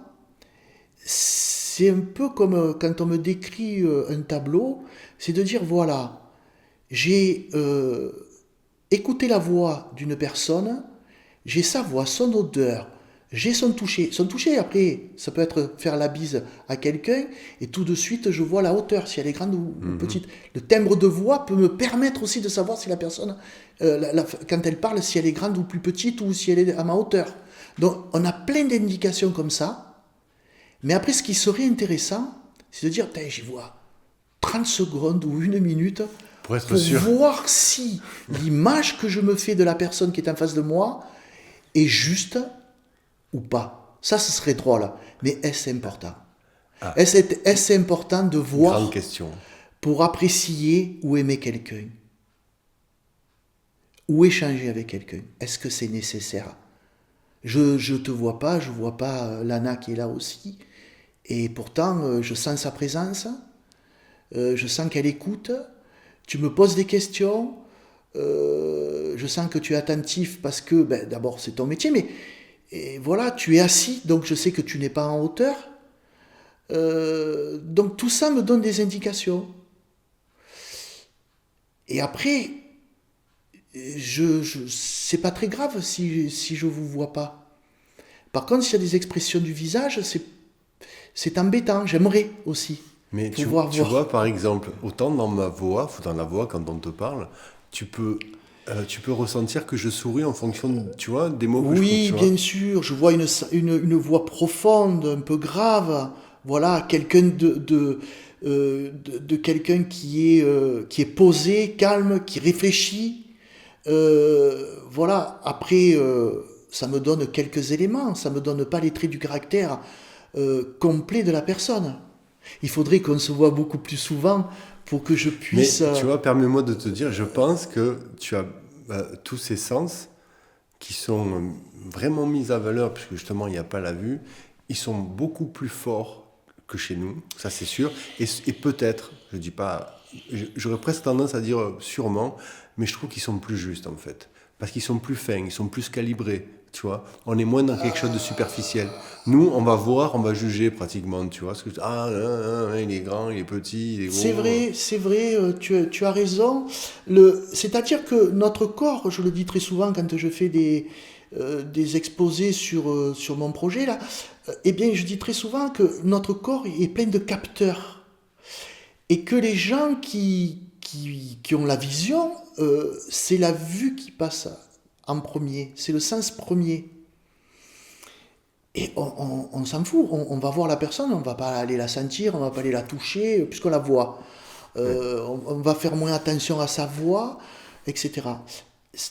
c'est un peu comme quand on me décrit un tableau, c'est de dire voilà, j'ai écouté la voix d'une personne, j'ai sa voix, son odeur, j'ai son toucher. Son toucher, après, ça peut être faire la bise à quelqu'un, et tout de suite, je vois la hauteur, si elle est grande ou petite. Le timbre de voix peut me permettre aussi de savoir si la personne, quand elle parle, si elle est grande ou plus petite, ou si elle est à ma hauteur. Donc, on a plein d'indications comme ça. Mais après, ce qui serait intéressant, c'est de dire, j'y vois 30 secondes ou 1 minute Pour être pour sûr. voir si l'image que je me fais de la personne qui est en face de moi est juste ou pas. Ça, ce serait drôle. Mais est-ce important? Est-ce important de voir Grande question. pour apprécier ou aimer quelqu'un? Ou échanger avec quelqu'un? Est-ce que c'est nécessaire? Je te vois pas, je vois pas Lana qui est là aussi. Et pourtant, je sens sa présence. Je sens qu'elle écoute. Tu me poses des questions. Je sens que tu es attentif parce que, d'abord, c'est ton métier. Mais et voilà, tu es assis, donc je sais que tu n'es pas en hauteur. Donc tout ça me donne des indications. Et après, c'est pas très grave si je vous vois pas. Par contre, s'il y a des expressions du visage, c'est embêtant. J'aimerais aussi Mais tu pouvoir voir. vois, par exemple, autant dans ma voix, ou dans la voix quand on te parle, tu peux ressentir que je souris en fonction, tu vois, des mots que je Oui, trouve, tu bien vois. sûr. Je vois une voix profonde, un peu grave. Voilà, quelqu'un de quelqu'un qui est posé, calme, qui réfléchit. Voilà, après, ça me donne quelques éléments, ça me donne pas les traits du caractère complet de la personne. Il faudrait qu'on se voit beaucoup plus souvent pour que je Mais puisse... tu vois, permets-moi de te dire, je pense que tu as tous ces sens qui sont vraiment mis à valeur, puisque justement il n'y a pas la vue, ils sont beaucoup plus forts que chez nous, ça c'est sûr. Et peut-être, je dis pas, j'aurais presque tendance à dire sûrement, mais je trouve qu'ils sont plus justes en fait. Parce qu'ils sont plus fins, ils sont plus calibrés, tu vois. On est moins dans quelque chose de superficiel. Nous, on va voir, on va juger pratiquement, tu vois. Il est grand, il est petit, il est gros. C'est vrai, tu as raison. C'est-à-dire que notre corps, je le dis très souvent quand je fais des exposés sur mon projet, là, eh bien, je dis très souvent que notre corps est plein de capteurs. Et que les gens qui ont la vision, c'est la vue qui passe en premier, c'est le sens premier. Et on s'en fout, on va voir la personne, on va pas aller la sentir, on va pas aller la toucher, puisqu'on la voit. On va faire moins attention à sa voix, etc.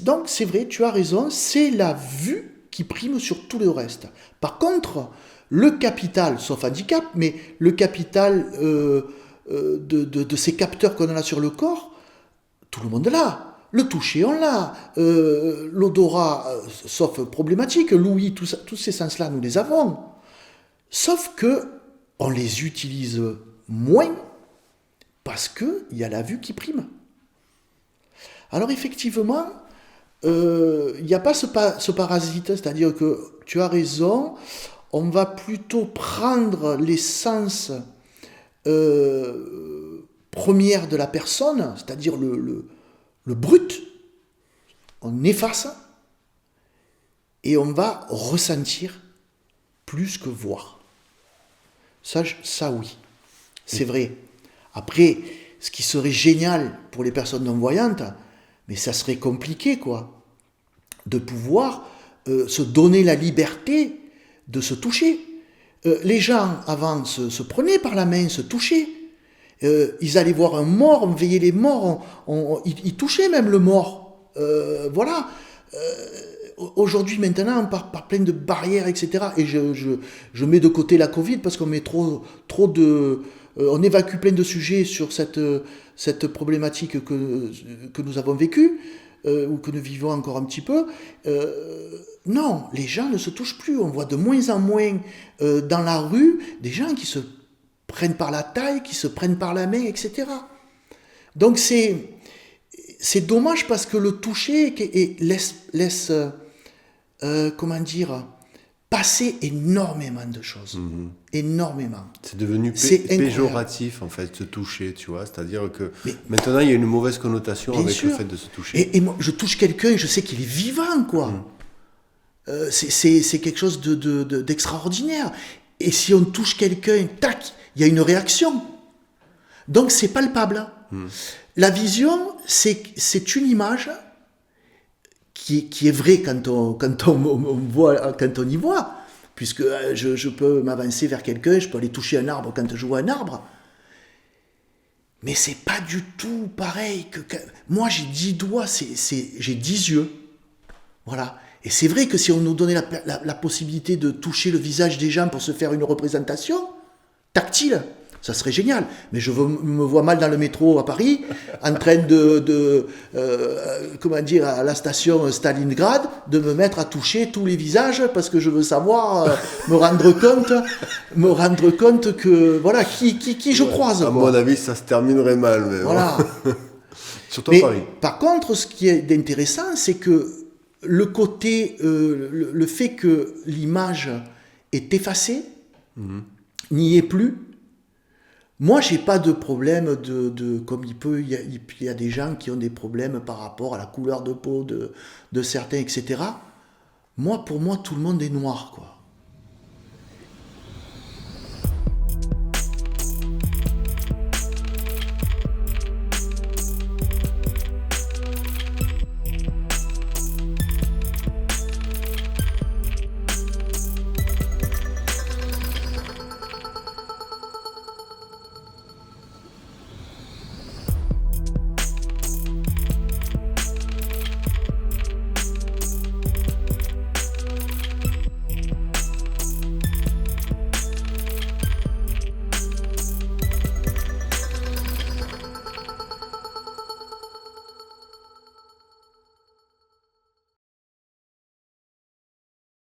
Donc c'est vrai, tu as raison, c'est la vue qui prime sur tout le reste. Par contre, le capital, sauf handicap, mais le capital de ces capteurs qu'on a sur le corps, tout le monde l'a. Le toucher, on l'a. L'odorat, sauf problématique. L'ouïe, tous ces sens-là, nous les avons. Sauf que on les utilise moins parce qu'il y a la vue qui prime. Alors effectivement, il n'y a pas ce parasite, c'est-à-dire que tu as raison, on va plutôt prendre les sens premières de la personne, c'est-à-dire le brut, on efface et on va ressentir plus que voir. Ça oui, c'est vrai. Après, ce qui serait génial pour les personnes non-voyantes, mais ça serait compliqué, quoi, de pouvoir se donner la liberté de se toucher. Les gens, avant, se prenaient par la main, se touchaient. Ils allaient voir un mort, on veillait les morts, ils touchaient même le mort. Voilà. Aujourd'hui, maintenant, on part par plein de barrières, etc. Et je mets de côté la Covid parce qu'on met trop de... on évacue plein de sujets sur cette problématique que nous avons vécue, ou que nous vivons encore un petit peu. Non, les gens ne se touchent plus. On voit de moins en moins dans la rue des gens qui se prennent par la taille, qui se prennent par la main, etc. Donc c'est dommage parce que le toucher laisse comment dire, passer énormément de choses. Énormément. C'est devenu péjoratif, en fait, se toucher, tu vois. C'est-à-dire que maintenant, il y a une mauvaise connotation avec sûr. le fait de se toucher. Et moi, je touche quelqu'un, je sais qu'il est vivant, quoi. C'est quelque chose d'extraordinaire. Et si on touche quelqu'un, tac, il y a une réaction. Donc, c'est palpable. La vision, c'est une image qui est vrai quand on voit, quand on y voit, puisque je peux m'avancer vers quelqu'un, je peux aller toucher un arbre quand je vois un arbre. Mais c'est pas du tout pareil moi j'ai 10 doigts, j'ai 10 yeux. Voilà. Et c'est vrai que si on nous donnait la possibilité de toucher le visage des gens pour se faire une représentation tactile, ça serait génial. Mais me vois mal dans le métro à Paris, en train comment dire, à la station Stalingrad, de me mettre à toucher tous les visages parce que je veux savoir, me rendre compte que, voilà, qui je croise. À mon avis, ça se terminerait mal. Mais voilà. Surtout à Paris. Par contre, ce qui est intéressant, c'est que le côté, le fait que l'image est effacée, n'y est plus. Moi, j'ai pas de problème comme il y a des gens qui ont des problèmes par rapport à la couleur de peau de certains, etc. Pour moi, tout le monde est noir, quoi.